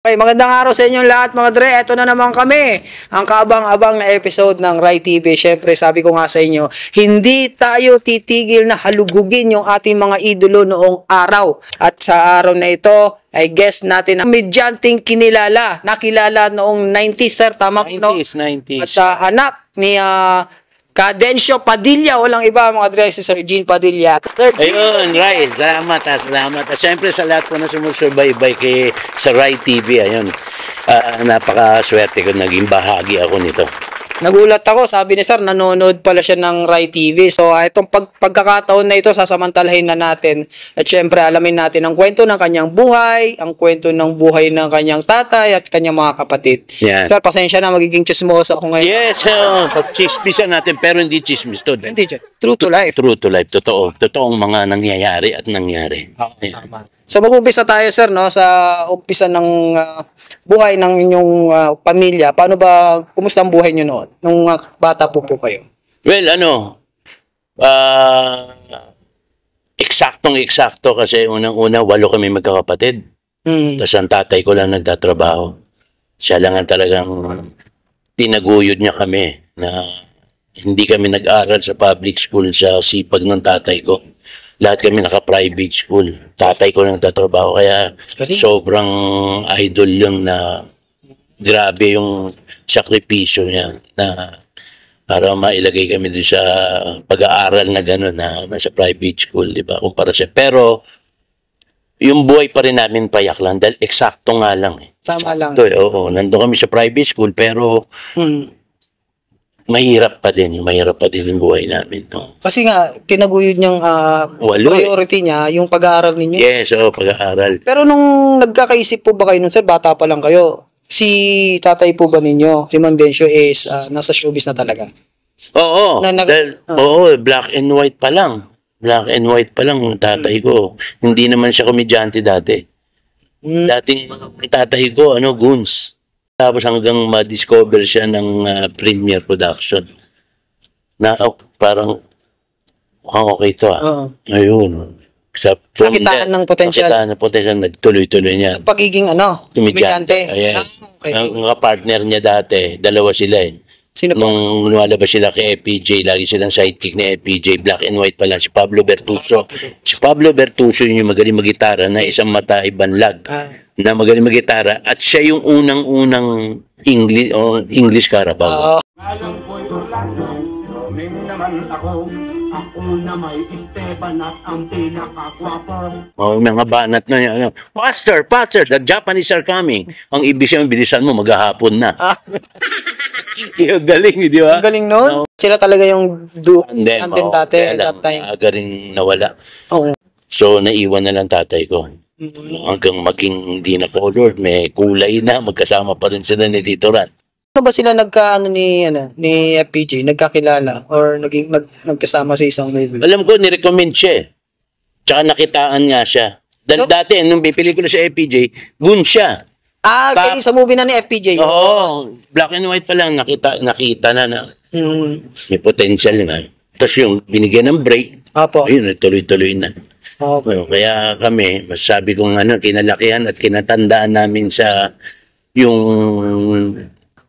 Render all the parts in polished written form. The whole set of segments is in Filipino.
Okay, magandang araw sa inyong lahat mga dre. Ito na naman kami, ang kaabang-abang na episode ng Rai TV. Siyempre, sabi ko nga sa inyo, hindi tayo titigil na halugugin yung ating mga idolo noong araw. At sa araw na ito, ay guest natin ang medyanting nakilala noong 90s, sir. Tama ko, no? 90s. At anak ni Cadencio Padilla, walang iba mga dre, si Sir Gene Padilla. Ayun, Rai, salamat. Siyempre sa lahat po na sumusubaybay sa Rai TV, ayun, napakaswerte ko, naging bahagi ako nito. Nagulat ako, sabi ni Sir, nanonood pala siya ng Rai TV. So, itong pagkakataon na ito, sasamantalahin na natin. At syempre, alamin natin ang kwento ng kanyang buhay, ang kwento ng buhay ng kanyang tatay at kanyang mga kapatid. Yeah. Sir, pasensya na, magiging chismoso ako ngayon. Yes, pag-chismisan natin, pero hindi chismis to. Hindi, true to life. True to life, totoo. Totoong mga nangyayari at nangyari. Tama. So mag-umpisa tayo, sir, no, sa umpisa ng buhay ng inyong pamilya. Paano ba, kumusta ang buhay niyo noon nung bata po kayo? Well, eksaktong-eksakto kasi unang-una 8 kami magkakapatid. Tapos ang tatay ko lang nagtatrabaho. Siya lang ang talagang tinaguyod niya kami na hindi kami nag-aral sa public school sa sipag ng tatay ko. Lahat kami naka-private school. Tatay ko lang nagtatrabaho. Kaya sobrang idol yun na grabe yung sakripisyo niya na para mailagay kami doon sa pag-aaral na gano'n na nasa private school, di ba? Kumpara siya. Pero yung buhay pa rin namin payak lang dahil eksakto nga lang. Tama lang. Oo, nandun kami sa private school pero mahirap pa din yung buhay namin. No? Kasi nga, tinaguyod niyang priority niya, yung pag-aaral ninyo. Yes, pag-aaral. Pero nung nagkakaisip po ba kayo nun, sir, bata pa lang kayo, si tatay po ba ninyo, si Mandencio is nasa showbiz na talaga? Oo, black and white pa lang. Black and white pa lang yung tatay ko. Hindi naman siya komedyante dati. Dating tatay ko, goons. Tapos hanggang ma-discover siya ng Premier Production. Na parang mukhang okay ito Ayun. Nakitaan ng potential. Nakitaan ng potential. Nagtuloy-tuloy niya. Sa pagiging komedyante. Yes. Okay. Ang mga partner niya dati, dalawa sila Sino pa? Nung lumalabas sila kay FPJ, lagi silang sidekick ni FPJ, black and white pa lang, si Pablo Bertuso. Si Pablo Bertuso yung magaling mag-gitara na isang mata ibanlag. Na magaling mag-gitara at siya yung unang-unang English Carabao. Alam ko'y Orlando, ming naman ako na may Esteban at ang pinakakwapo. Mga banat na niya, faster, the Japanese are coming. Ang ibig sabihin, bilisan mo, maghahapon na. Yung galing, di ba? Ang galing nun? Sila talaga yung andin dati at that time. Aga rin nawala. Oo. So, naiwan na lang tatay ko. Hanggang maging hindi na colored, may kulay na, magkasama pa rin sila ni Tito Ran. Ano ba sila ni FPJ, nagkakilala or nagkasama sa isang movie? Alam ko, nirecommend siya Tsaka nakitaan nga siya. Dahil dati, nung bipili ko na sa FPJ, gun siya. Okay, sa movie na ni FPJ. Oo, black and white pa lang, nakita na may potential nga. Tapos yung binigyan ng break, ayun, tuloy-tuloy na. Okay. Kaya kami, masasabi kong kinalakihan at kinatandaan namin sa yung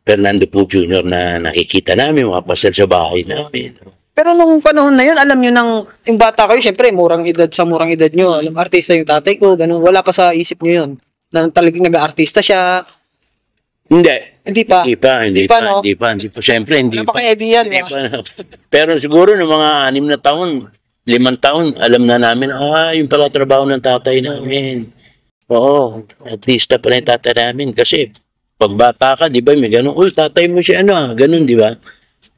Fernando Po Jr. na nakikita namin, makapasal sa bahay namin. Pero nung panahon na yun, alam nyo yung bata kayo, syempre, murang edad nyo. Alam, artista yung tatay ko, ganun. Wala pa sa isip nyo yun. Na talagang nag-artista siya. Hindi pa. Hindi pa. Siyempre, hindi pa. Napaka-idea, di ba? Pero siguro, ng mga 6 na taon, 5 taon, alam na namin, yung pala trabaho ng tatay namin. Oo, artista pala yung tatay namin. Kasi, pag bata ka, di ba, may ganun, tatay mo siya, ganun, di ba?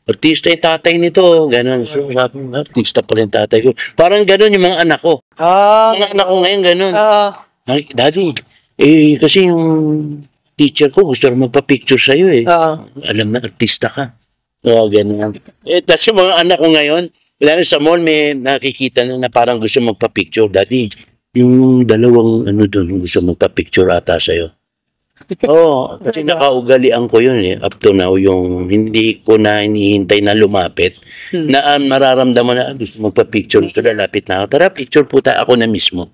Artista yung tatay nito, ganun. So, artista pala yung tatay ko. Parang ganun yung mga anak ko. Mga anak ko ngayon, ganun. Daddy, kasi yung teacher ko gusto rin magpa-picture sa'yo Alam na, artista ka. Ganun. Tapos yung mga anak ko ngayon, wala na sa mall, may nakikita na parang gusto magpa-picture. Daddy, yung dalawang doon, gusto magpa-picture ata sa'yo. Kasi nakaugalian ko yun up to now, yung hindi ko na hinihintay na lumapit na mararamdaman na gusto magpa-picture ito, lalapit na ako. Tara, picture po tayo, ako na mismo.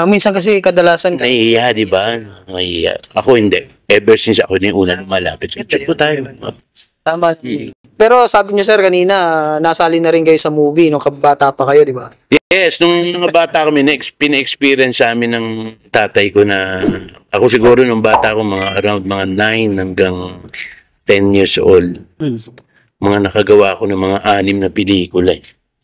Minsan kasi kadalasan Nahihiya, di ba? Nahihiya. Ako hindi. Ever since ako na yung una lumalapit. Check po tayo. tama. Pero sabi niyo sir kanina, nasali na rin kayo sa movie nung kabata pa kayo, di ba? Yes, nung mga bata kami, pina-experience sa amin ng tatay ko na, ako siguro nung bata ko, mga around mga 9 hanggang 10 years old, mga nakagawa ko ng mga 6 na pelikula.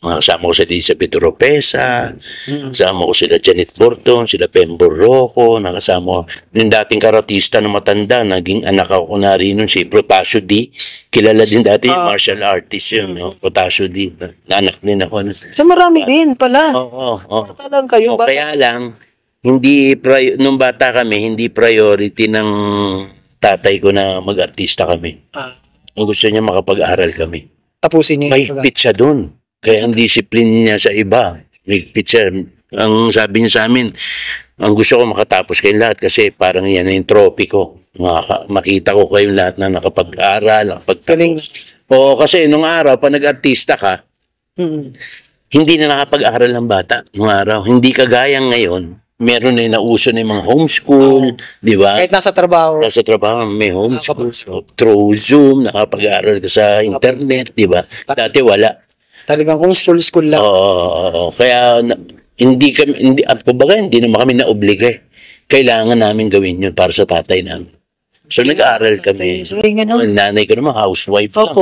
Mga kasama ko si Elizabeth Oropesa, kasama ko sila Janet Borton, sila Pembo Rocco, nakasama ko yung dating karatista na matanda, naging anak ako na rin nun, si Protasio D. Kilala din dati yung martial artist yun, no? Protasio D. Anak din ako. So marami din pala. Oo. Bata lang kayo. O, kaya lang, nung bata kami, hindi priority ng tatay ko na mag-artista kami. Ang gusto niya makapag-aral kami. Tapusin niyo. Mahigpit siya dun. Kaya ang discipline niya sa iba. Mahigpit siya. Ang sabi niya sa amin, ang gusto ko makatapos kayong lahat kasi parang yan yung trophy ko. Makita ko kayong lahat na nakapag-aral, nakapagtapos. Oo, kasi nung araw, pa nag-artista ka, hindi na nakapag-aral ng bata. Nung araw, hindi kagaya ngayon. Meron na nauso na yung mga homeschool, di ba? Kahit nasa trabaho. Nasa trabaho, may homeschool. Through Zoom, nakapag-aral ka sa internet, di ba? Dati wala. Talagang kung school lang. Oo. Kaya hindi naman kami na-obliga eh. Kailangan namin gawin yun para sa tatay namin. So nag-aaral kami. Ang nanay ko naman housewife lang.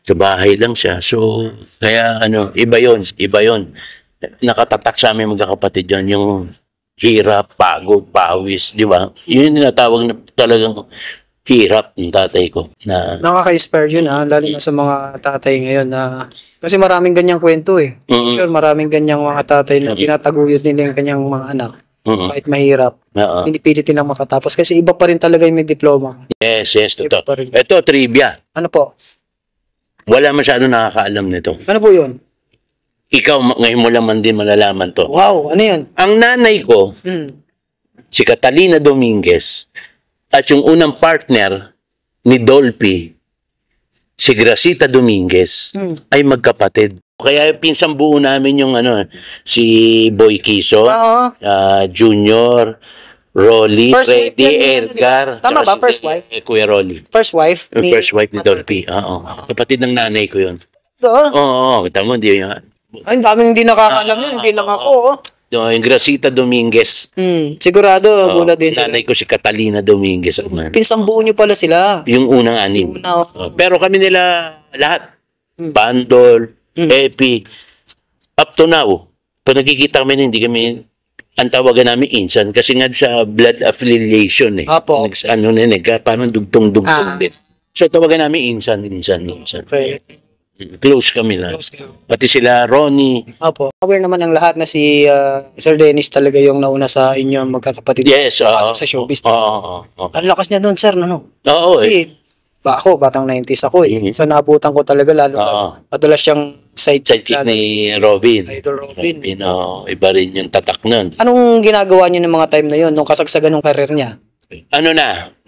Sa bahay lang siya. So kaya iba yon. Nakatatak sa amin magkakapatid yun. Yung hirap, pagod, pawis, di ba? Yun yung tinatawag na talagang hirap ng tatay ko. Nakaka-inspire yun lalo na sa mga tatay ngayon na kasi maraming ganyang kwento eh. Sure, maraming ganyang mga tatay na tinataguyod nila yung kanyang mga anak. Kahit mahirap. Pinipilit nilang makatapos kasi iba pa rin talaga yung may diploma. Yes, totoo. Ito, trivia. Ano po? Wala masyado nakakaalam nito. Ano po yun? Ikaw, ngayon mo lang man din malalaman to. Wow, ano yan? Ang nanay ko, si Catalina Dominguez, at yung unang partner ni Dolphy, si Gracita Dominguez, ay magkapatid. Kaya pinsang buo namin yung si Boy Kiso, Junior, Rolly, Freddy, Edgar. Tama ba? First wife? Kuya Rolly. First wife? First wife ni Dolphy. Oo. Kapatid ng nanay ko yun. Oo. Tama, hindi yun. Ay, dami hindi nakakaalam yun. Hindi lang ako. Yung Gracita Dominguez. Sigurado, muna din sila. Nanay ko si Catalina Dominguez. Pinsang buo nyo pala sila. Yung unang anim. Pero kami nila lahat. Bandol, Epi. Up to now, pag nakikita kami hindi kami, ang tawagan namin insan. Kasi nga sa blood affiliation eh. Apo. Parang dugtong-dugtong din. So tawagan namin insan. Close kami lang. Pati sila Ronnie. Opo. Aware naman ang lahat na si Sir Dennis talaga yung nauna sa inyo magkakapatid. Yes. Pasok sa showbiz. Ang lakas niya doon, sir. Oo. Kasi ako, batang 90s ako eh. So naabutan ko talaga lalo. Madalas siyang sidekick ni Robin. Idol Robin. Iba rin yung tatak nun. Anong ginagawa niyo ng mga time na yun, nung kasagsagan ng career niya?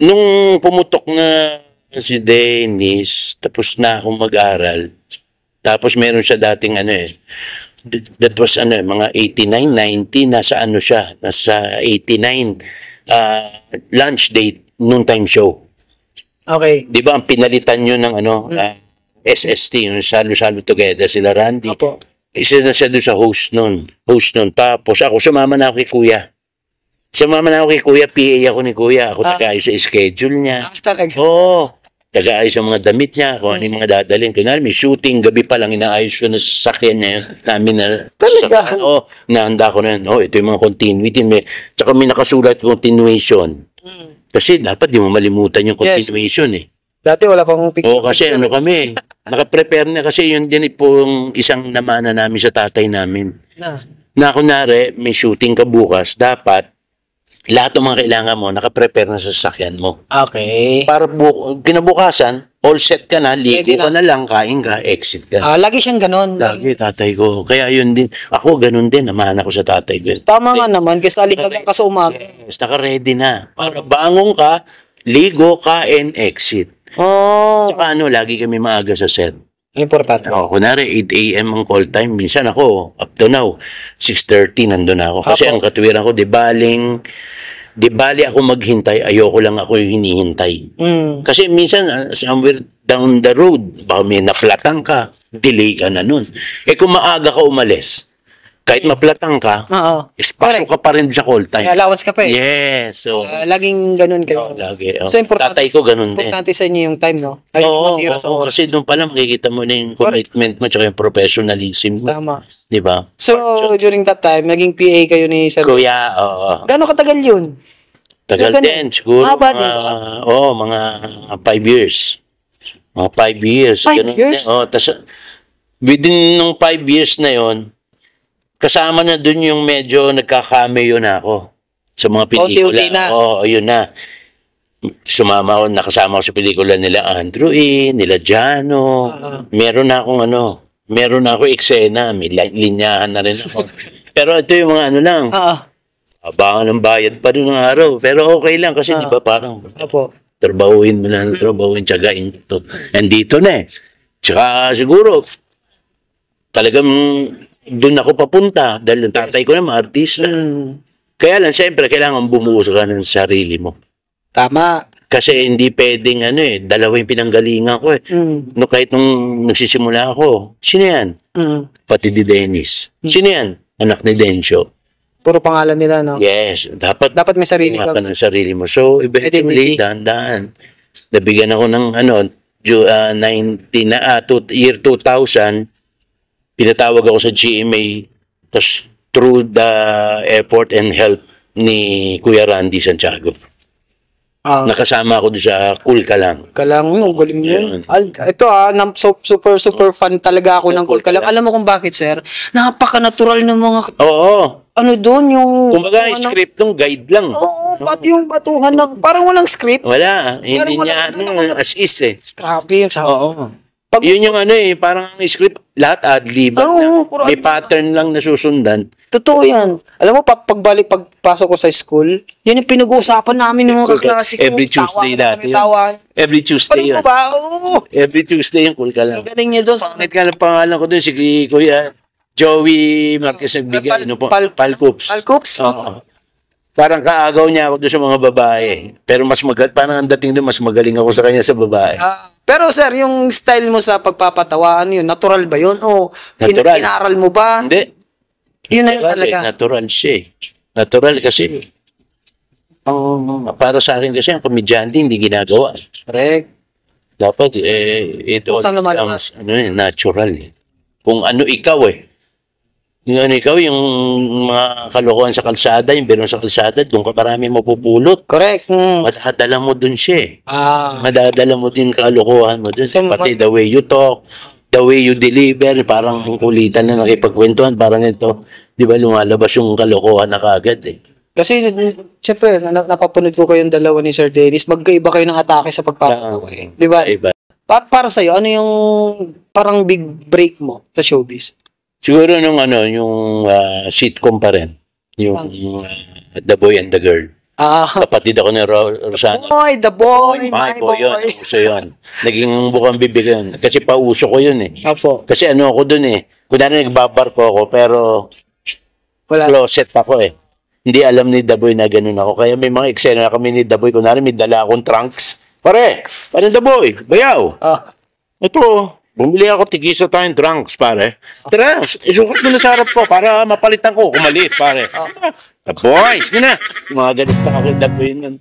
Nung pumutok na si Dennis, tapos na akong mag-aral. Tapos meron siya dating that was mga 89, 90, nasa siya, nasa 89 lunch date noontime show. Okay. Di ba ang pinalitan nyo ng SST, yung Salo-Salo Together, sila Randy. Opo. Isa na siya doon sa host nun. Tapos ako, sumama na ako kay Kuya. PA ako ni Kuya. Ako tagaayos sa schedule niya. Talaga? Oo. Tagaayos sa mga damit niya, kung ano yung mga dadalhin. Kunwari, may shooting, gabi pa lang, inaayos ko na sa sasakyan niya. Namin na, talaga? nahanda ko na. Ito yung mga continuity. Tsaka may nakasulat continuation. Kasi dapat di mo malimutan yung continuation eh. Dati wala pang picture. Oo, kasi kami, nakaprepare na kasi yun din pong isang namana namin sa tatay namin. Na kunwari, may shooting ka bukas, dapat lahat ng mga kailangan mo, nakaprepare na sa sasakyan mo. Okay. Para kinabukasan, all set ka na, ligo ka na lang, kain ka, exit ka. Lagi siyang ganon. Lagi, tatay ko. Kaya yun din. Ako, ganun din. Namahan ako sa tatay ko. Tama nga naman, kasi alikagak ka sa umaga. Yes, naka-ready na. Para bangon ka, ligo, kain, exit. Oh. Tsaka lagi kami maaga sa set. Importante. Kunwari, 8 a.m. ang call time. Minsan ako, up to now, 6:30 nandun ako. Kasi ang katuwiran ko, di bali ako maghintay, ayoko lang ako yung hinihintay. Kasi minsan, somewhere down the road, baka may naplatang ka, delay ka na nun. Kung maaga ka umalis, kahit maplatang ka, pasok ka pa rin sa call time. May allowance ka pa eh. Yes. So, laging ganun kayo. lagi. So, importante, tatay ko ganun din. Importante sa inyo yung time, no? Ay, masira sa oras. Kasi doon pala makikita mo na yung commitment mo tsaka yung professionalism mo. Tama. Di ba? So, during that time, naging PA kayo ni Sir. Kuya, Gano'ng katagal yun? tagal Ganun. din. Siguro, Haba din ba? mga 5 years. Mga 5 years. 5 ganun years? din. Tas, within nung 5 years na yon, kasama na dun yung medyo nagka-cameo na ako sa mga pelikula. Unti-unti na. Ayun na. Sumama ako, nakasama ako sa pelikula nila Andrew E., nila Jano. Meron na akong eksena, may linyahan na rin ako. Pero ito yung mga lang. Abangan ng bayad pa rin ng araw. Pero okay lang kasi di ba parang trabahuin mo na, tsagain ito. Andito na eh. Tsaka siguro, talagang doon ako papunta dahil ang tatay ko naman artista. Kaya lang, siyempre, kailangan bumuhos ka ng sarili mo. Tama. Kasi hindi pwedeng dalawa yung pinanggalingan ko eh. No, kahit nung nagsisimula ako, sino yan? Pati di Dennis. Sino yan? Anak ni Dencio. Puro pangalan nila, no? Yes. Dapat may sarili ka. ng sarili mo. So, eventually, dahan-dahan. Nabigyan ako ng year 2000, pinatawag ako sa GMA, tapos through the effort and help ni Kuya Randy Santiago. Nakasama ako doon sa Cool Ka Lang. Kalang, galing yun. Ito super fan talaga ako ng Cool Ka Lang. Alam mo kung bakit, sir? Napaka-natural ng mga... Oo. Doon yung... Kumbaga, script nung guide lang. Oo, pati yung batuhan ng... Parang walang script. Wala. Hindi niya as is eh. Grabe yung sa... Oo. Yun yung parang ang script, lahat ad-lib. May pattern lang na susundan. Totoo yan. Alam mo, pagpasok ko sa school, yan yung pinag-uusapan namin ng mga kaklase ko. Every Tuesday dati. Every Tuesday yun. Every Tuesday yung Cool Ka Lang. Galing niya doon. Pangit ka ng pangalan ko doon, si Kuya Joey Marquez nagbigay. Palcoops. Palcoops? Oo. Parang kaagaw niya ako doon sa mga babae. Pero parang ang dating doon, mas magaling ako sa kanya sa babae. Pero sir, yung style mo sa pagpapatawa, yun, natural ba yun? O natural. Inaral mo ba? Hindi. Yun na yun talaga. Natural siya eh. Natural kasi. Para sa akin kasi, ang komedyante hindi ginagawa. Correct. Dapat, ito natural eh. Kung ano ikaw eh. Yung yung mga kalokohan sa kalsada, yung biro sa kalsada, doon ka marami mapupulot. Correct. Madadala mo doon siya eh. Madadala mo din kalokohan mo doon. Pati the way you talk, the way you deliver, parang kulitan na nakipagkwentuhan, parang ito, di ba lumalabas yung kalokohan na kagad eh. Kasi, syempre, napapunod ko kayong dalawa ni Sir Dennis, magkaiba kayo ng atake sa pagpapatawa. Di ba? Iba. Para sa'yo, ano yung parang big break mo sa showbiz? Siguro yung sitcom pa rin. Yung The Boy and the Girl. Kapatid ako ni Rosana. The Boy, my boy. Yun, uso yun. Naging bukang bibig yun. Kasi pauso ko yun eh. Kasi ako dun eh. Kunwari nagbabar ko ako, pero closet ako eh. Hindi alam ni The Boy na ganun ako. Kaya may mga eksena na kami ni The Boy. Kunwari may dala akong trunks. Pare, The Boy, bayaw. Ito, bumili ako tigisa tayong trunks, pare. Tara, isukat mo na sa harap ko para mapalitan ko. Kumalit, pare. The boys, yun na. Mga ganit pa ako, The Boy nun.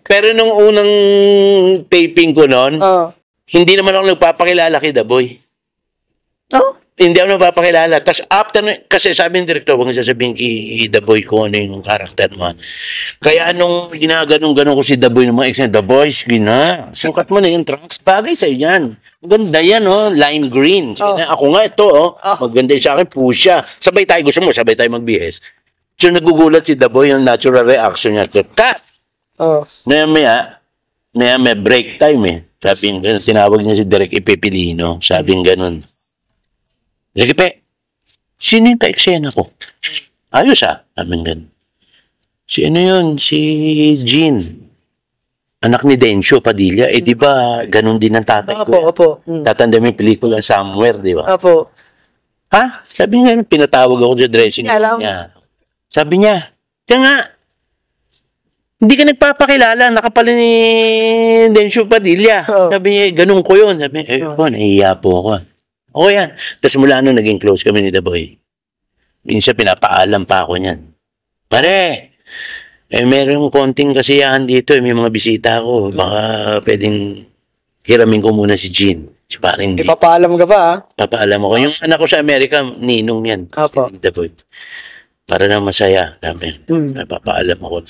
Pero nung unang taping ko nun, hindi naman ako nagpapakilala kay The Boy. Hindi ako nagpapakilala. Tapos after, kasi sabi ng director, huwag sasabihin kay The Boy ko ano yung karakter mo. Kaya nung ginaganong-ganon ko si The Boy ng mga eksena, The Boys, sukat mo na yung trunks. Bagay sa'yo yan. Maganda yan, lime green. Ako nga ito, maganda yung sa akin, pusha. Sabay tayo, gusto mo, sabay tayo magbihis. So nagugulat si The Boy, yung natural reaction niya. Cut! Maya may break time eh. Sabi nga, tinawag niya si Direk Ipipilino. Sabi nga ganun. Regipe, sino yung ka-eksena ko? Ayos sabi nga. Si ano yun? Si Jean. anak ni Densyo Padilla. Eh, di ba, ganun din ang tatay ko. Opo. Tatanda mo yung pelikula Somewhere, di ba? Opo. Ha? Sabi niya, pinatawag ako sa dressing room niya. Sabi niya, kaya nga, hindi ka nagpapakilala, nakapala ni Densyo Padilla. Sabi niya, ganun ko yun. Sabi niya, nahihiya po ako. Okay yan. Tapos mula nung naging close kami ni The Boy, minsan pinapaalam pa ako niyan. Pare, meron konting kasiyahan dito. May mga bisita ako. Baka pwedeng hiramin ko muna si Jean. Si paring Jean. Ipapaalam ka ba, ha? Papaalam ako. Yung anak ko sa Amerika, ninong yan. Opo. The Boy. Para na masaya. Papaalam ako.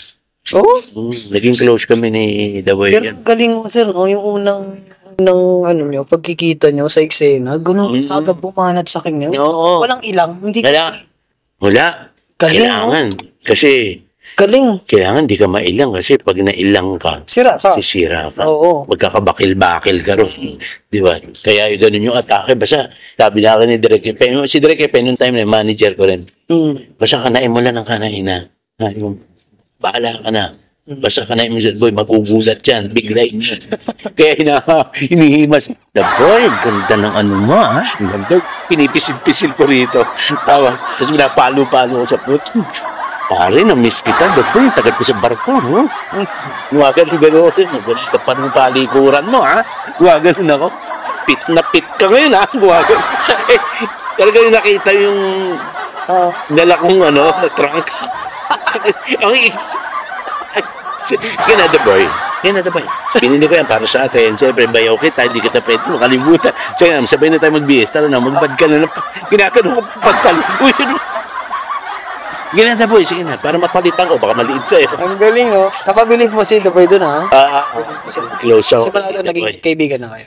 Naging close kami ni The Boy. Pero galing, sir, yung unang pagkikita nyo sa eksena, gano'n sagab bumanat sa kanya. Oo. Walang ilang. Hindi Wala. Galing, Kailangan. Kasi, galing. kailangan di ka mailang. Kasi pag nailang ka, Sira ka. sisira ka. Oo. Magkakabakil-bakil ka ron. Di ba? Kaya ganun yung atake. Basta, sabi na akin ni Direk Epe, si Direk Epe, noong time na manager ko rin. Basta kanain mo lang ng kanain na. Bahala ka na. Basta kanain mo siya, boy, magugulat yan. Biglayin mo. Kaya hinihimas. The Boy, ganda ng ano mo, ha? Ganda. Pinipisil-pisil ko rito. Tawa. Tapos minapalo-palo ko sa puto. Pare, na-miss kita. The Boy, tagal ko sa barko, no? Huwagan ko gano'n kasi. Maganda pa ng palikuran mo, ha? Huwagan ako. Pit na pit ka ngayon, ha? Huwagan. Talaga yung nakita yung dala kong trunks. Ang The Boy. The Boy. Pinili ko yan para sa atin. Siyempre, bayaw kita, hindi kita pwede makalimutan. So, yan, sabay na tayo mag-BS. Tara na, magbad ka na. Ginagano ko pagtal. Uy, The Boy, sige na. Para mapalitan ko, baka maliit sa'yo. Ang galing, no? Napabilif mo si The Boy doon, ha? Close ako. Kasi pala doon, naging kaibigan na kayo.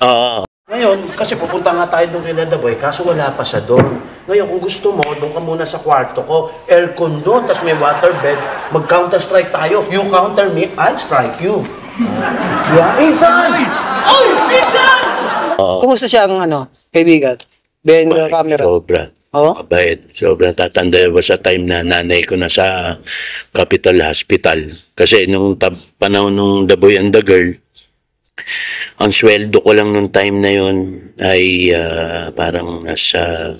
Ngayon, kasi pupunta nga tayo doon kay The Boy, kaso wala pa siya doon. Ngayon, kung gusto mo, doon ka muna sa kwarto ko, aircon doon, tas may waterbed, mag-counter-strike tayo. You counter me, I'll strike you. Yeah, Insan! Oy! Insan! Kumusta siyang, kaibigan? Behind the camera? Sobra. Oo? Mabait. Sobrang tatanda ba sa time na nanay ko na sa Capital Hospital. Kasi nung panahon nung The Boy and the Girl, ang sweldo ko lang nung time na yon ay parang nasa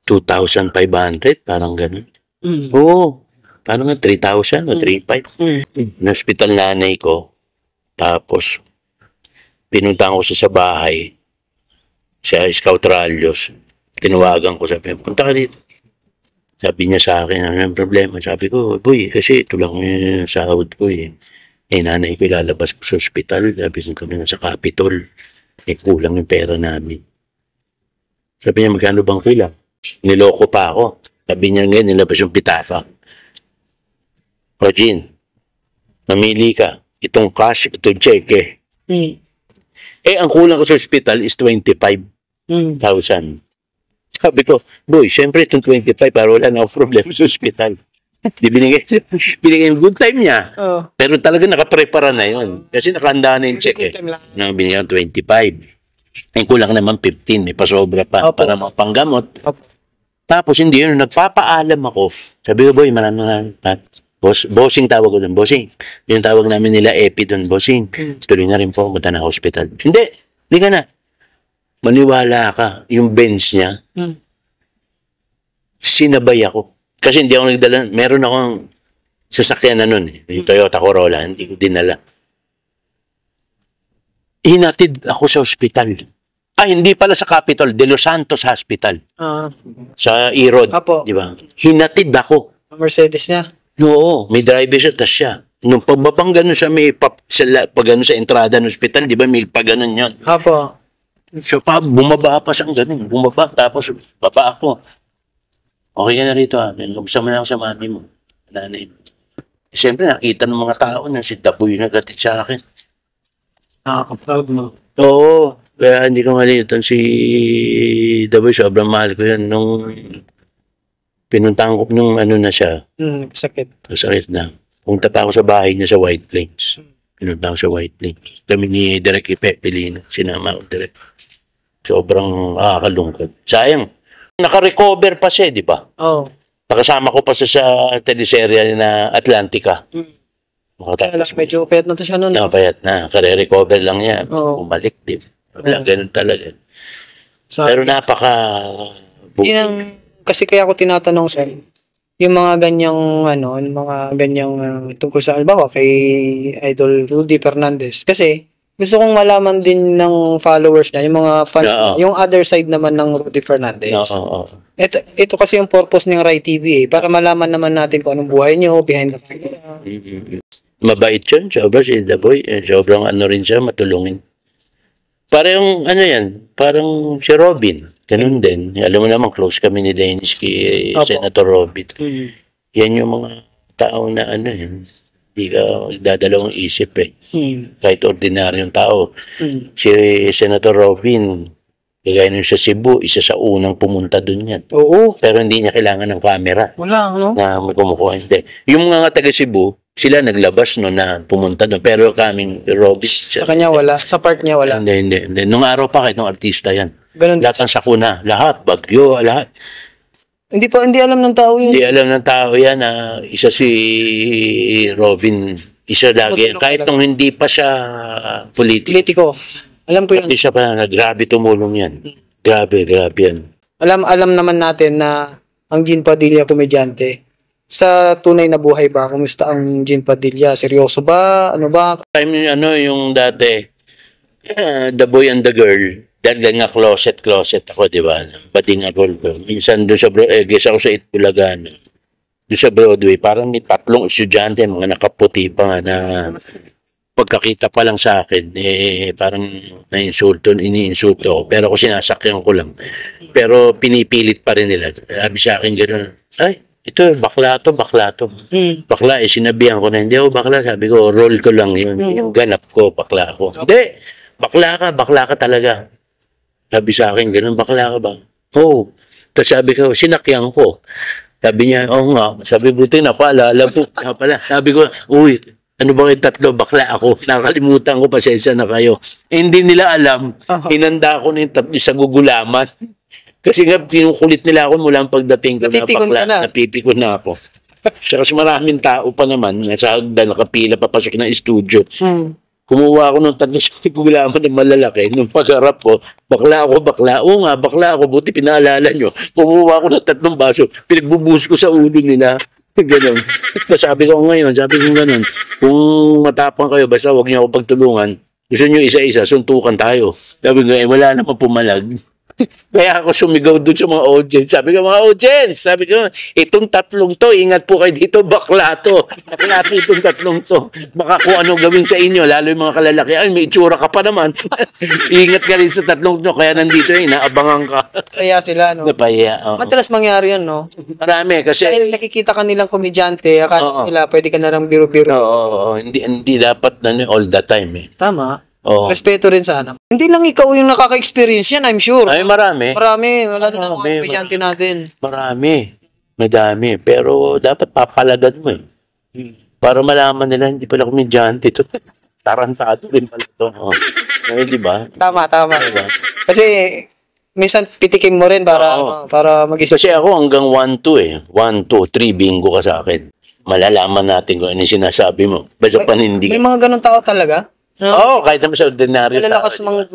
2,500, parang ganun. Oo, parang 3,000 o 3,500. Na-hospital nanay ko, tapos pinuntahan ko siya sa bahay, sa Scout Rallios. Tinawagan ko, sabi, punta ka dito. Sabi niya sa akin, ano yung problema? Sabi ko, boy, kasi ito lang yung sahod ko eh. Nanay ko ilalabas ko sa ospital. Sabi ko kami na sa Capitol. Kulang yung pera namin. Sabi niya, magkano bang kulang? Niloko pa ako. Sabi niya ngayon, nilabas yung pitaka. O, Jean, mamili ka. Itong cash, itong cheque. Ang kulang ko sa ospital is 25,000. Sabi ko, boy, syempre itong 25 para wala na akong problema sa ospital. Di binigay yung good time niya. Pero talaga nakaprepara na yun. Kasi nakahanda na yung check eh. Binigay ko 25. Kulang naman 15. May pasobra pa para mapanggamot. Tapos hindi yun. Nagpapaalam ako. Sabi ko, boy, maraming bossing tawag ko doon. Bossing. Yung tawag namin nila Epi doon. Bossing. Tuloy na rin po. Punta na hospital. Hindi ka na. Maniwala ka. Yung bench niya. Sinabay ako. Kasi hindi ako nagdala. Meron akong sasakyan na nun. Yung Toyota Corolla. Hindi ko dinala. Hinatid ako sa ospital. Hindi pala sa Capitol. De Los Santos Hospital. Sa Erod. Di ba? Hinatid ako. Mercedes niya? Oo. May driver siya. Tas siya. Nung pagbabang ganun siya, may pag ganun sa entrada ng ospital, di ba? May pag ganun yun. So, bumaba pa siyang ganun. Bumaba. Tapos, baba ako. Okay ka na rito, ha? Gusto mo na ako sa mami mo. Nanay mo. Siyempre, nakita ng mga tao na si Daboy nagatid sa akin. Nakaka-proud mo. Oo. Kaya hindi ko malimutan si Daboy. Sobrang mahal ko yan. Nung pinuntahan ko nung na siya. Sakit. Sakit na. Punta pa ako sa bahay niya sa White Plains. Pinunta ako sa White Plains. Kami ni Direk Ipepelino. Sinama ko direct. Sobrang kalungkot. Sayang. Naka-recover pa siya, di ba? Oo. Nakasama ko pa siya sa teleserye na Atlantica. Kaya lang, Makatapos medyo payat na to siya noon. napayat na. Kare-recover lang yan. Oo. Bumalik din. Wala, ganun talaga. Sa, Pero napaka... yun ang, kasi kaya ako tinatanong, sir, yung mga ganyang, ano, yung mga ganyang tungkol sa, albawa, kay Idol Rudy Fernandez. Kasi, gusto kong malaman din ng followers niya, yung mga fans Oo. niya, yung other side naman ng Rudy Fernandez. Oo. Ito kasi yung purpose ng Rai TV para malaman naman natin kung anong buhay niyo, behind the camera. Mabait yun, sobra si The Boy. Sobrang ano rin siya, matulungin. Parang ano yan, parang si Robin. Ganun din. Alam mo naman, close kami ni Dennis kay Opo. Senator Robin. Yan yung mga tao na ano yan. Hindi ka dadalawang isip eh. Kahit ordinaryong tao. Si Senator Robin, kagaya nun sa Cebu, isa sa unang pumunta dun yan. Oo. Pero hindi niya kailangan ng camera Wala, no? na may kumukuha. Hindi. Yung mga taga Cebu, sila naglabas no na pumunta doon. Pero kaming Robin, Sa kanya wala. Sa part niya wala. hindi. Nung araw pa kahit nung artista yan. Ganun. Lahat ng sakuna, lahat, bagyo, lahat. Hindi alam ng tao yun. Hindi alam ng tao yan na isa si Robin, isa lagi. Matulog Kahit talaga. nung hindi pa siya politiko. Politiko. Alam ko yun. Hindi siya pa na grabe tumulong yan. Grabe yan. Alam naman natin na ang Jean Padilla komedyante. Sa tunay na buhay ba, kumusta ang Jean Padilla? Seryoso ba? Ano ba? Time yung dati, The Boy and the Girl, dahil nga closet ako, di ba? Bading ako. Minsan doon sa guess ako sa Itbulagan. Doon sa Broadway, parang may 3 estudyante, mga nakaputi pa nga na pagkakita pa lang sa akin, parang iniinsulto ako. Pero ako sinasakyan ko lang. Pero pinipilit pa rin nila. Sabi sa akin gano'n, ay, ito, bakla to. Bakla, sinabihan ko na, hindi ako bakla. Sabi ko, role ko lang yun. Yung ganap ko, bakla ako. Hindi, bakla ka talaga. Sabi sa akin, ganun, bakla ka ba? Oo. Tapos sabi ko, sinakyan ko. Sabi niya, oo nga. Sabi, buti na paalala po. Sabi ko, uy, ano ba kayo 3? Bakla ako. Nakalimutan ko, pasensya na kayo. Hindi nila alam, hinanda ko na yung 3 sa gugulaman. Kasi nga, pinukulit nila ako mula ang pagdating ko na Napipikon bakla. ka na. Napipikon na ako. Siya kasi maraming tao pa naman. Nasa hagdan, nakapila, papasok ng studio. Kumuha ako ng 3 sa gugulaman na malalaki. Nung pagharap ko, bakla ako. Oo nga, bakla ako. Buti pinaalala nyo. Kumuha ako ng 3 baso. Pinagbubuhos ko sa ulo nila. Ganon. Sabi ko ngayon, ganon. Kung matapang kayo, basta huwag niyo ako pagtulungan. Gusto niyo isa-isa, suntukan tayo. Sabi ko, wala naman pumalag. Kaya ako sumigaw doon sa mga audience. Sabi ko, mga audience, itong 3 to, ingat po kayo dito, bakla to. Bakla to itong 3 to. Baka kung ano gawin sa inyo, lalo yung mga kalalaki, ay, may itsura ka pa naman. Ingat ka rin sa 3 to, kaya nandito naabangan ka. Kaya sila, no? Napaya, oo. Madalas mangyari yan, no? Marami, kasi... Dahil nakikita ka nilang komedyante, akala Oo. nila pwede ka na lang biro-biro. Oo, hindi dapat all the time eh. Tama. Oo. Respeto rin sana. Hindi lang ikaw yung nakaka-experience yan, I'm sure. Ay, marami. Marami. Wala na mga Marami. komedyante natin. Marami. Madami. Pero dapat papalagan mo eh. Para malaman nila, hindi pala komedyante ito. Tarantado rin pala ito. Oh. Ay, di ba? Tama. Diba? Kasi, minsan pitikin mo rin para Oo. para mag-isip. Kasi ako hanggang 1-2 eh. 1, 2, 3 bingo ka sa akin. Malalaman natin kung ano yung sinasabi mo. Basta panindigan. May mga ganun tao talaga. No? Oo, kahit naman sa ordinaryo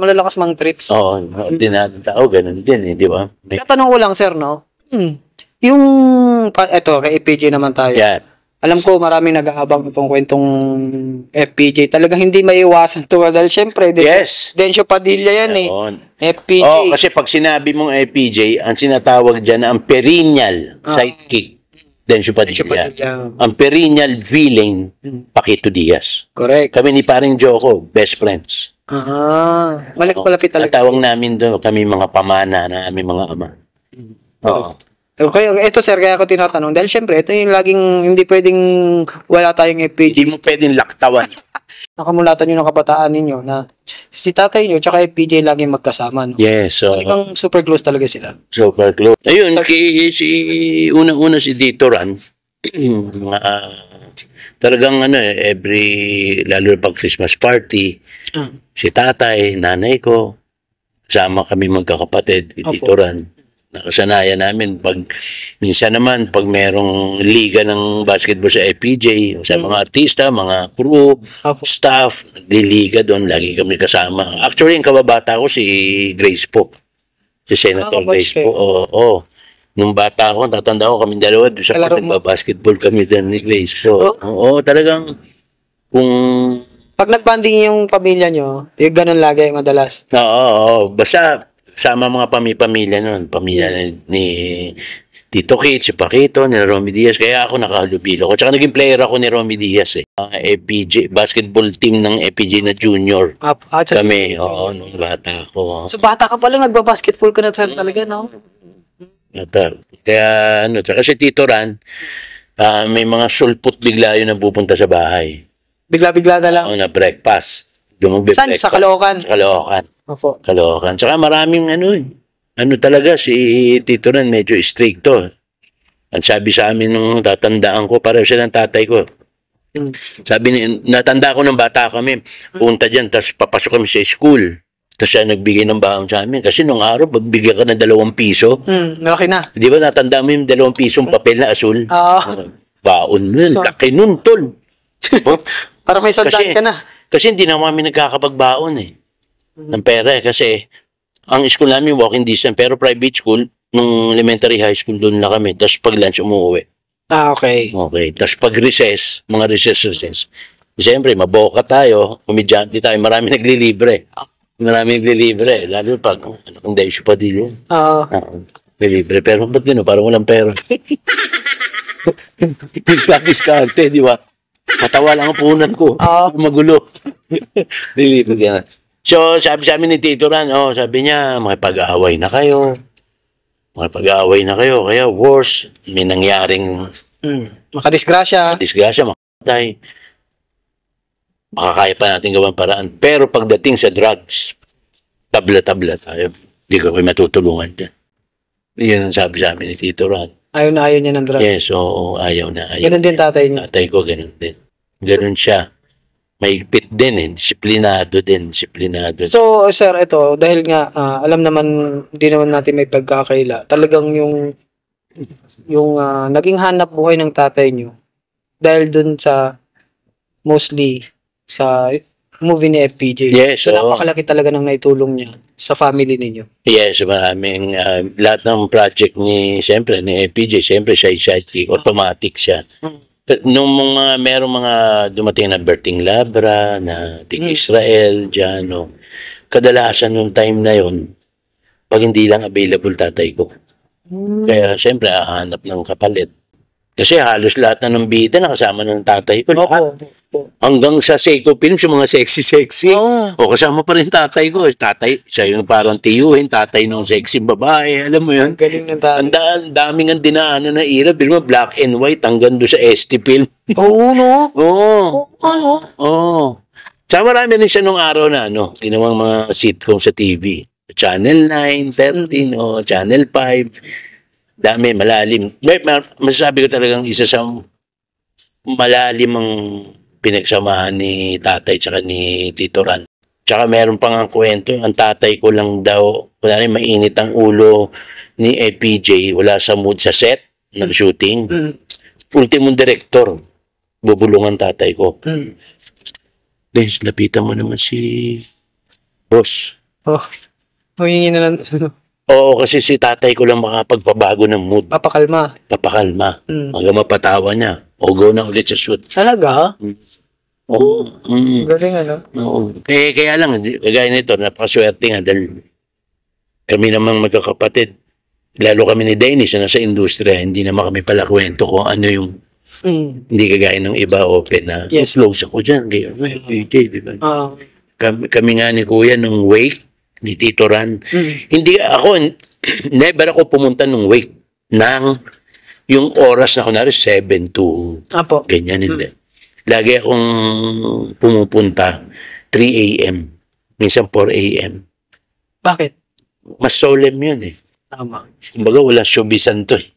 Malalakas mang trips. Oo, ordinaryo tao, ganun din eh, di ba? Tatanong ko lang, sir, no? Yung, eto, kay FPJ naman tayo. Yan. Alam ko maraming nag-aabang itong kwentong FPJ. Talagang hindi maiwasan to. Dahil syempre, Yes. Dencio Padilla yan eh. Yun. FPJ. Oh, kasi pag sinabi mong FPJ, ang sinatawag dyan ang perennial sidekick. Dencio Dencio Padilla. Padilla. Ang perennial villain, Paquito Diaz. Correct. Kami ni paring Joko, best friends. Malapit Ang talaga. tawag namin doon, kami mga pamana na aming mga ama. Oo. Okay, ito sir, kaya ako tinatanong. Dahil syempre, ito yung laging hindi pwedeng wala tayong FPJ. Hindi mo pwedeng laktawan. Nakamulatan nyo ng kabataan ninyo na si tatay nyo tsaka FPJ laging magkasama. No? Yes, so Talagang super close talaga sila. super close. Ayun, unang-una si Dito Ran, talagang lalo pag Christmas party, si tatay, nanay ko, sama kami magkakapatid, Dito Ran. Nakasanayan namin. Minsan naman, pag merong liga ng basketball sa FPJ, sa mga artista, mga crew, Opo. staff, diliga doon, lagi kami kasama. Actually, yung kababata ko si Grace po. Si Senator batch Grace po. Oo. Nung bata ko, tatanda ko kami dalawa, doon sa Kalaro mo? basketball kami doon ni Grace po. Oo, talagang kung Pag nag-bonding yung pamilya nyo, yung ganun lagi madalas. oo. Basta sama mga pamilya nun. Pamilya ni Tito Kit, si Paquito, ni Romy Diaz. Kaya ako nakahalubilo ko. Tsaka naging player ako ni Romy Diaz eh. FPJ, basketball team ng FPJ na junior. Kami, oo, nung bata ako. So bata ka pala, nagbabasketball ka na sir talaga, no? Kaya ano, tsaka si Tito Ran, may mga sulpot bigla yun na pupunta sa bahay. Bigla-bigla na lang. Oo, na breakfast. Saan? Sa Caloocan? Sa Caloocan. Opo. Caloocan. Tsaka maraming ano talaga, si Tito Ran medyo stricto. Ang sabi sa amin nung tatandaan ko, pareho siya ng tatay ko. Sabi natanda ko ng bata kami, punta dyan, tapos papasok kami sa school. Tapos siya nagbigay ng baon sa amin. Kasi nung araw, magbigyan ka ng 2 piso. Malaki na. Di ba natanda mo yung 2 pisong papel na asul? Oo. Baon nun, laki nun, tol. Para may sandaan ka na. Kasi hindi na kami nagkakapagbaon eh. Ng pera eh. Kasi ang school namin walking distance, pero private school, nung elementary high school, doon na kami. Tapos pag lunch, umuwi. Okay. Okay. Tapos pag recess, mga recess. Siyempre, maboka tayo, komedyante tayo, marami naglilibre. Lalo pag, ang days pa din yun. Oo. Naglilibre. Pero ba't gano'n? Parang walang pera. Diskante, di ba? Katawa lang ang punan ko. Magulo. Nilipid yan. So, sabi sa amin ni Tito Ran, sabi niya, makipag-aaway na kayo. Kaya worse, may nangyaring Makadisgrasya. disgrasya, makatay. Makakaya pa natin gawang paraan. Pero pagdating sa drugs, tabla-tabla tayo. Hindi ko kayo matutulungan dyan. Yan ang sabi sa amin ni Tito Ran. Ayaw na ayaw niya ng drugs. Yes, oo, ayaw na. Ganun din tatay niya. Tatay ko, ganun din. Ganun siya. Mahigpit din eh. Disiplinado. So, sir, ito, dahil nga, alam naman, hindi naman natin may pagkakaila. Talagang yung naging hanap buhay ng tatay niyo, dahil dun sa, mostly, sa movie ni FPJ. Yes, so, oo. napakalaki talaga ng naitulong niya sa family ninyo. Yes, maraming, lahat ng project siyempre, ni FPJ, siyempre siya automatic siya. Nung merong mga dumating na Berting Labra, na Tig Israel, dyan, kadalasan nung time na yon, pag hindi lang available tatay ko. Kaya siyempre, hahanap ng kapalit. Kasi halos lahat na ng bida nakasama ng tatay ko. Lahat. Hanggang sa Seiko Films, yung mga sexy. O kasama pa rin tatay ko. Tatay, siya yung parang tiyuhin, tatay ng sexy babae. Alam mo yun? Galing ng tatay. Ang daming ang dinaanan na era. Pero black and white hanggang doon sa ST Film. Oo, no? Oo. Tsaka marami rin siya nung araw na ginawang mga sitcom sa TV. Channel 9, 13, Channel 5. Dami, malalim. Masasabi ko talagang isa sa malalim ang pinagsamahan ni tatay tsaka ni Tito Ran. Tsaka meron pang ang kwento, ang tatay ko lang daw, wala rin mainit ang ulo ni FPJ, wala sa mood sa set ng shooting. Ultimong director, bubulungan tatay ko. Guys, lapitan mo naman si boss. Humingi na lang. Oo, kasi si tatay ko lang makapagpabago ng mood. Papakalma. Hanggang mapatawa niya. O go na ulit sa shoot. Talaga? Oo. Galing Oo. Kaya lang, kagaya nito, napakaswerte nga dahil kami namang magkakapatid. Lalo kami ni Dennis na nasa industriya, hindi naman kami pala kwento kung ano yung hindi kagaya ng iba open na close ako dyan. Diba? Kami nga ni Kuya nung wake ni Tito Ran. Hindi ako, never ako pumunta nung wake ng yung oras na kunwari 7 to ganyan. Hindi. Lagi akong pumupunta 3 a.m. Minsan 4 a.m. Bakit? Mas solemn yun eh. Tama. Kumbaga wala showbizan to eh.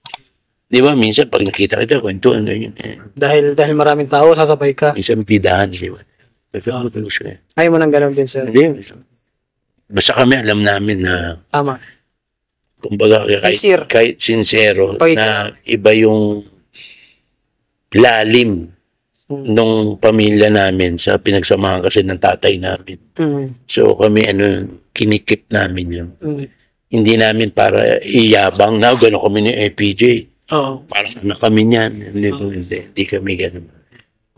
Di ba? Minsan pag nakita kita, kwento ano yun eh. Dahil maraming tao, sasabay ka. Minsan pidahan, di ba? Ayaw mo nang gano'n din, sir. Hindi. Basta kami alam namin na tama. kumbaga, Sincere. kahit sincero, Pagiging- na iba yung lalim nung pamilya namin sa pinagsamahan kasi ng tatay namin. So kami kinikip namin yun. Hindi namin para iyabang na gano'n kami ni APJ. Oo. Parang na kami niyan. Hindi kami gano'n.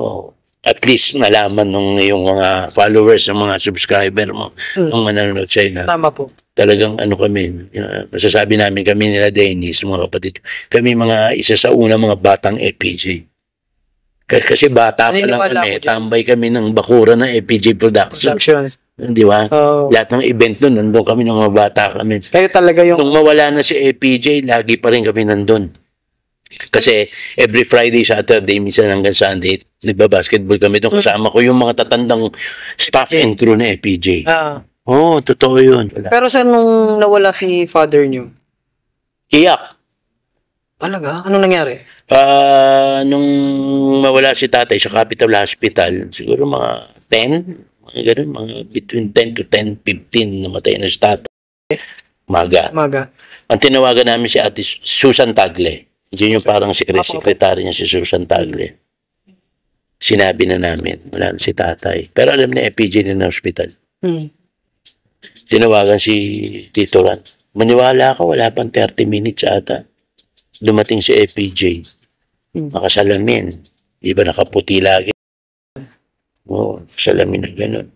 Oo. At least nalaman nung yung mga followers, ng mga subscriber mo, ang manonood sa'yo na Tama po. talagang kami, masasabi namin kami nila Dennis, mga kapatid, kami mga isa sa unang mga batang APJ. Kasi bata pa lang Naniniwala kami, ako dyan. tambay kami ng bakura ng APJ Production. Productions. Di ba? Oo. Lahat ng event nun, nandun kami ng mga bata kami. Kayo talaga yung... Nung mawala na si APJ, lagi pa rin kami nandun. Kasi every Friday, Saturday, minsan hanggang Sunday, nagbabasketball kami doon. Kasama ko yung mga tatandang staff and crew na APJ. Oo, totoo yun. Pero sir, nung nawala si father niyo, Iyak. talaga? Anong nangyari? Nung mawala si tatay sa Capital Hospital, siguro mga 10, mga ganun, mga between 10 to 10, 15 namatay na si tatay. Maga. Maga. Ang tinawagan namin si Ate Susan Tagle. Yun yung parang secretary niya si Susan Tagle. Sinabi na namin, wala na si tatay. Pero alam na, EPJ na ng hospital. Tinawagan si Tito Ran. Maniwala ka, wala pang 30 minutes ata. Dumating si EPJ. Nakasalamin. Di ba nakaputi lagi? Oo, salamin na gano'n.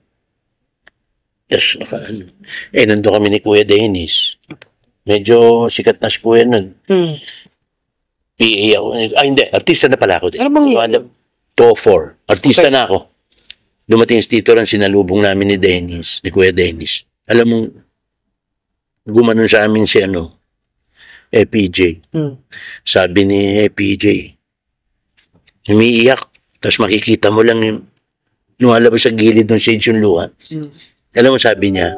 Tapos nandun kami ni Kuya Dennis. Medyo sikat na si Kuya nun. PA ako. Hindi. Artista na pala ako. Ano bang 204. Artista na ako. Dumating si Tito Ran, sinalubong namin ni Dennis, ni Kuya Dennis. Alam mo, gumanon sa amin si EPJ. Sabi ni EPJ, umiiyak. Tapos makikita mo lang yung lumalabas sa gilid ng shades yung luha. Alam mo, sabi niya,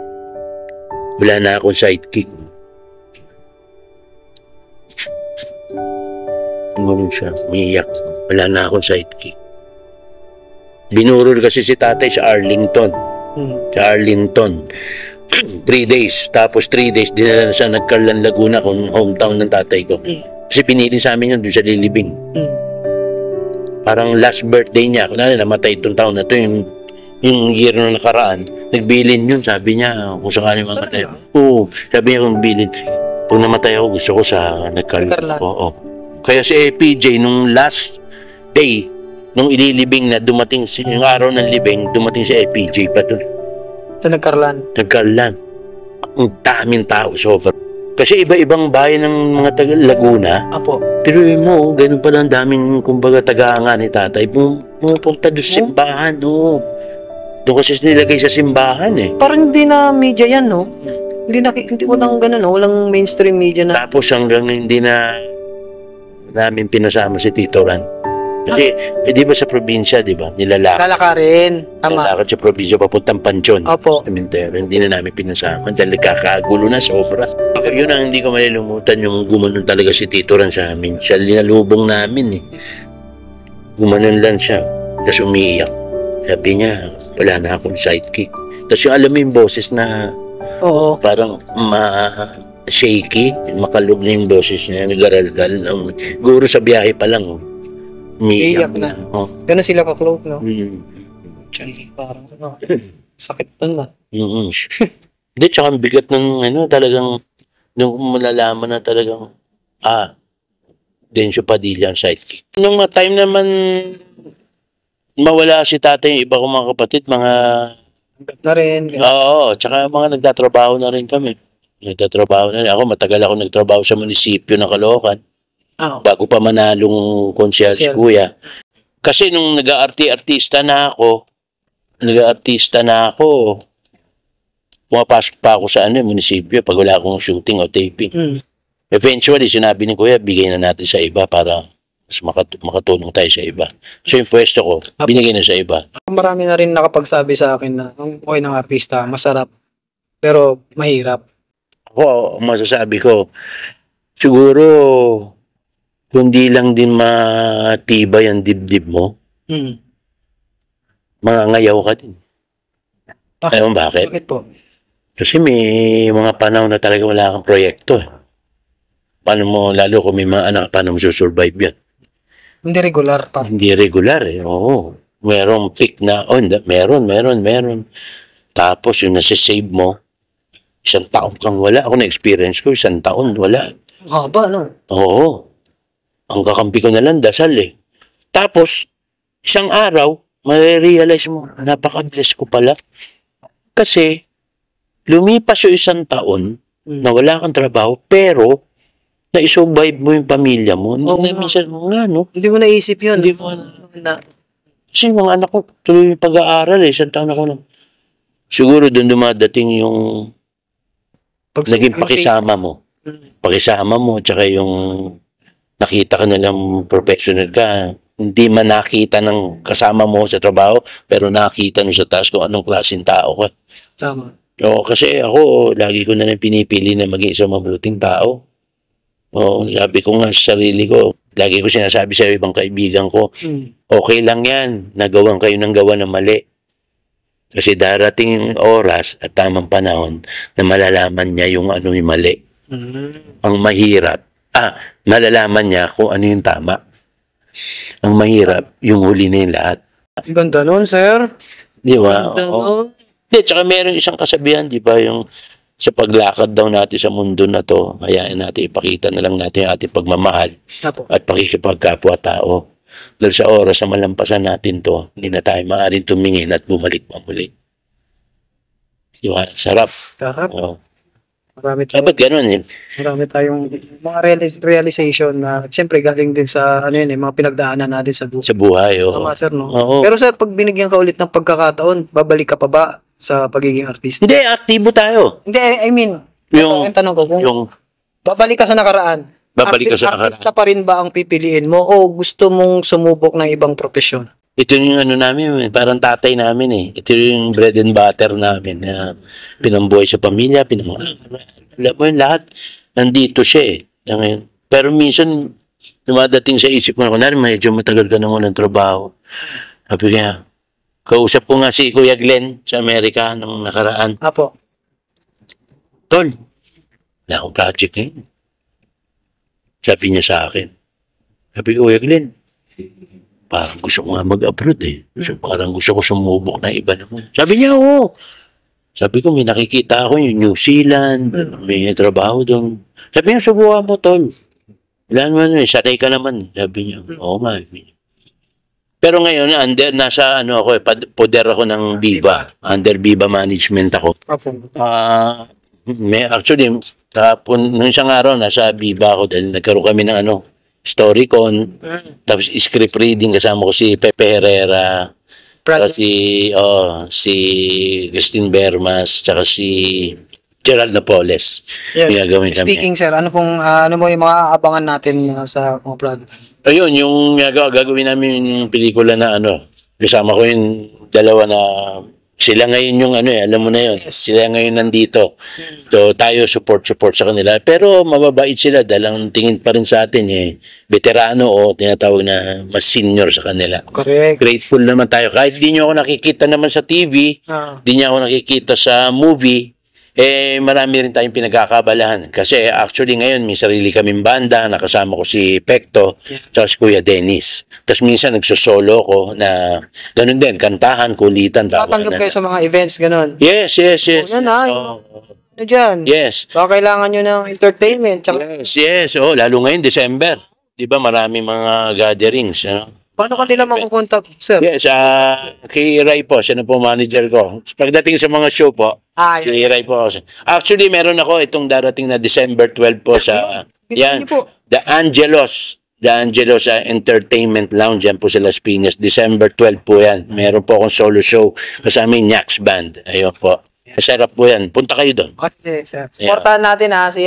wala na akong sidekick. Gumanon siya, umiiyak. Wala na akong sidekick. Binurol kasi si tatay sa Arlington. Sa Arlington. 3 days. Tapos 3 days, dinala na sa Nagcarlan, Laguna, kung hometown ng tatay ko. Kasi pinili sa amin yun doon sa Lilibing. Parang last birthday niya. Kunwari, namatay itong taon na ito, yung year na nakaraan. Nagbilin yun, sabi niya, kung sakali mamatay. Oo, sabi niya kung bilin. Kung namatay ako, gusto ko sa Nagcarlan. Oo. Kaya si APJ, nung last day, nung ililibing na dumating, yung araw ng libing, dumating si APJ pa doon. Sa Nagcarlan. Nagcarlan. Ang daming tao, sobra. Kasi iba-ibang bayan ng mga taga Laguna. Apo. Pero mo, ganun pala ang daming, kumbaga, taga-anga ni tatay. Pumupunta doon sa simbahan, no. Doon kasi nilagay sa simbahan, eh. Parang hindi na media yan, no? Hindi walang ganun, no? Walang mainstream media na. Tapos hanggang hindi na namin pinasama si Tito Ran. Kasi, di ba sa probinsya, di ba? Lalakarin. Tama. Nilalakad sa probinsya, papuntang Pansyon. Opo. Cemetery. Hindi na namin pinasama dahil kakagulo na, sobra. Yun ang hindi ko malilimutan, yung gumanon talaga si Tito Ran sa amin. Siya linalubong namin, eh. Gumanon lang siya. Tapos umiiyak. Sabi niya, wala na akong sidekick. Tapos yung alam mo yung boses na Oo. parang shaky, makalog na yung boses niya, nag-aral-gal. Guro sa biyahe pa lang, oh. Umiiyak Iiyak na. Oh. Ganun sila ka-close, no? Parang, sakit nun na. Hindi, tsaka ang bigat ng, talagang, nung malalaman na talagang, Dencio Padilla ang sidekick. Nung time naman, mawala si tatay, yung iba kong mga kapatid, mga, Na rin. oo, tsaka mga nagtatrabaho na rin kami. Nagtatrabaho na rin. Ako, matagal ako nagtrabaho sa munisipyo ng Caloocan. Bago pa manalong konsyal si Kuya. Kasi nung nag-aartista na ako, pumapasok pa ako sa munisipyo pag wala akong shooting o taping. Eventually, sinabi ni Kuya, bigay na natin sa iba para mas makatulong tayo sa iba. So yung pwesto ko, binigay na sa iba. Marami na rin nakapagsabi sa akin na ang okay ng artista, masarap, pero mahirap. Ako, masasabi ko, siguro, kundi lang din matibay ang dibdib mo, mangangayaw ka din. Bakit? Bakit? Bakit po? Kasi may mga panahon na talaga wala kang proyekto. paano mo, lalo kung may mga anak, paano mo susurvive yan? Hindi regular pa. Hindi regular eh, oo. Merong pick na, meron. Tapos yung nasa-save mo, 1 taon kang wala. Ako na-experience ko, 1 taon wala. Haba, no? Oo. Ang kakampi ko na lang, dasal eh. Tapos, isang araw, marirealize mo, napaka-bless ko pala. Kasi, lumipas yung 1 taon, na wala kang trabaho, pero, na-survive mo yung pamilya mo. Oo, Minsan mo nga, no? Hindi mo naisip yun. Hindi mo na, Kasi mga anak ko, tuloy yung pag-aaral eh. 1 taon ako lang. Siguro doon dumadating yung naging pakisama mo. Pakisama mo, tsaka yung nakita ka nilang professional ka. Hindi man nakita ng kasama mo sa trabaho, pero nakita nyo sa taas kung anong klaseng tao ka. Tama. Oo, kasi ako, lagi ko na lang pinipili na maging isang mabuting tao. Oo, sabi ko nga sa sarili ko, lagi ko sinasabi sa ibang kaibigan ko, okay lang yan, nagawan kayo ng gawa na mali. Kasi darating yung oras at tamang panahon na malalaman niya yung ano yung mali. Ang mahirap, malalaman niya kung ano yung tama. Ang mahirap, yung huli na yung lahat. Ganda nun, sir. Di ba? Ganda nun. Di, tsaka meron isang kasabihan, di ba, yung sa paglakad daw natin sa mundo na to, hayaan natin, ipakita na lang natin yung ating pagmamahal Apo. at pakikipagkapwa-tao. Dahil sa oras na malampasan natin to, hindi na tayo maaaring tumingin at bumalik mamuli. Di ba? Sarap. Sarap. Oo. Marami tayong, Dapat ganun eh. marami tayong mga realization na siyempre galing din sa ano yun, mga pinagdaanan natin sa buhay. Sa buhay. Oo. Tama, sir, no? Oo. Pero sir, pag binigyan ka ulit ng pagkakataon, babalik ka pa ba sa pagiging artista? Hindi, aktibo tayo. Hindi, I mean, Yung- yung tanong ko, kung Yung babalik ka sa nakaraan, Babalik ka sa nakaraan. artista pa rin ba ang pipiliin mo o gusto mong sumubok ng ibang profesyon? ito yung ano namin, parang tatay namin eh. Ito yung bread and butter namin na pinambuhay sa pamilya, alam mo yun, lahat nandito siya eh. Ngayon. Pero minsan, dumadating sa isip ko na, kunwari, medyo matagal ka naman ng trabaho. Sabi niya, kausap ko nga si Kuya Glenn sa Amerika nung nakaraan. Apo. Tol, wala akong project ngayon. Sabi niya sa akin. Sabi ko, Kuya Glenn, parang gusto ko nga mag-abroad eh. So, parang gusto ko sumubok na iba naman. Sabi niya, oo. Sabi ko, may nakikita ako yung New Zealand, may trabaho doon. Sabi niya, subukan mo, Tol. Wala naman, sanay ka naman. Sabi niya, oo nga. Pero ngayon, nasa ano ako, poder ako ng Viva. Under Viva Management ako. Apo. Actually, nung isang araw, nasa Viva ako dahil nagkaroon kami ng ano, Storycon, tapos script reading kasama ko si Pepe Herrera, tsaka si Christine Bermas, tsaka si Gerald Napoles. Yes. Yung gagawin kami. Speaking, sir, ano mo yung mga abangan natin sa mga product? Ayun, yung gagawin namin yung pelikula na ano, kasama ko yung dalawa na sila ngayon yung ano alam mo na yun, sila ngayon nandito. So tayo support sa kanila. Pero mababait sila dahil ang tingin pa rin sa atin veterano o tinatawag na mas senior sa kanila. Correct. Grateful naman tayo. Kahit di nyo ako nakikita naman sa TV, di nyo ako nakikita sa movie, marami rin tayong pinagkakabalahan. Kasi actually ngayon, may sarili kaming banda, nakasama ko si Pecto, tsaka si Kuya Dennis. Tapos minsan nagsosolo ko na ganun din, kantahan, kulitan. Tatanggap kayo sa mga events, ganun. Yes. Ano na, ano dyan? Yes. Baka kailangan nyo ng entertainment. Tsaka, Yes. Lalo ngayon, December. Di ba marami mga gatherings, ano? paano ka nila makukontak, sir? Yes, kay Ray po, siya na po manager ko. Pagdating sa mga show po, si Ray po. Actually, meron ako itong darating na December 12 po sa yan, The Angelos Entertainment Lounge, yan po sa Las Piñas. December 12 po yan. Meron po akong solo show kasama yung Nyax Band. Ayun po. Masarap po yan. Punta kayo doon. Okay, sir. Supportahan natin si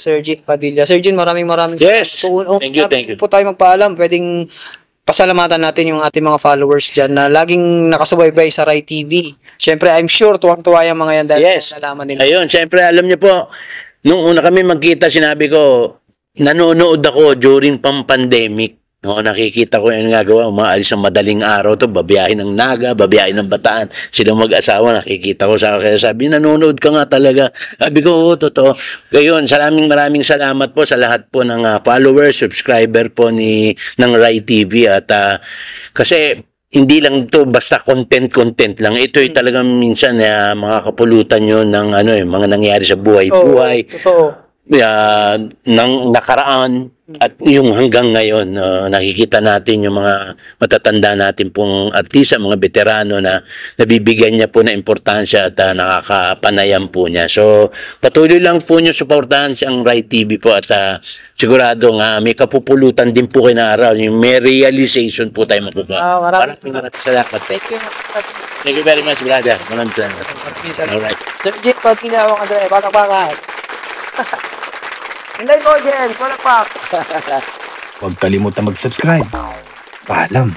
Sir Jean Padilla. Sir Jean, maraming Yes. salamat. Thank you. Po tayo magpaalam. Pwedeng pasalamatan natin yung ating mga followers dyan na laging nakasubaybay sa Rai TV. Siyempre, I'm sure tuwang-tuwa yung mga yan dahil nalaman nila. Ayun, siyempre, alam niyo po, nung una kami magkita, sinabi ko, nanonood ako during pang-pandemic. No, nakikita ko yung nagawa, umaalis ng madaling araw to, babiyahin ng Naga, babiyahin ng Bataan. Sila mag-asawa, nakikita ko sa kaya sabi, nanonood ka nga talaga. Sabi ko, oo, totoo. Gayon, maraming salamat po sa lahat po ng followers, subscriber po ng Rai TV at kasi hindi lang to basta content lang. Ito ay talagang minsan mga kapulutan yun ng mga nangyari sa buhay-buhay. Totoo. Ng nakaraan at yung hanggang ngayon nakikita natin yung mga matatanda natin pong artista, mga veterano na nabibigyan niya po na importansya at nakakapanayam po niya. So patuloy lang po niyo suportahan ang Rai TV po at sigurado nga may kapupulutan din po kayo na araw, yung may realization po tayo makukuha. Maraming salamat. Thank you very much, brother. Maraming salamat. Alright. Sir Jim, pag ginawa ka doon, patak-patak. Hindi po, Jen. Patak-pak. Huwag kalimutan mag-subscribe. Paalam.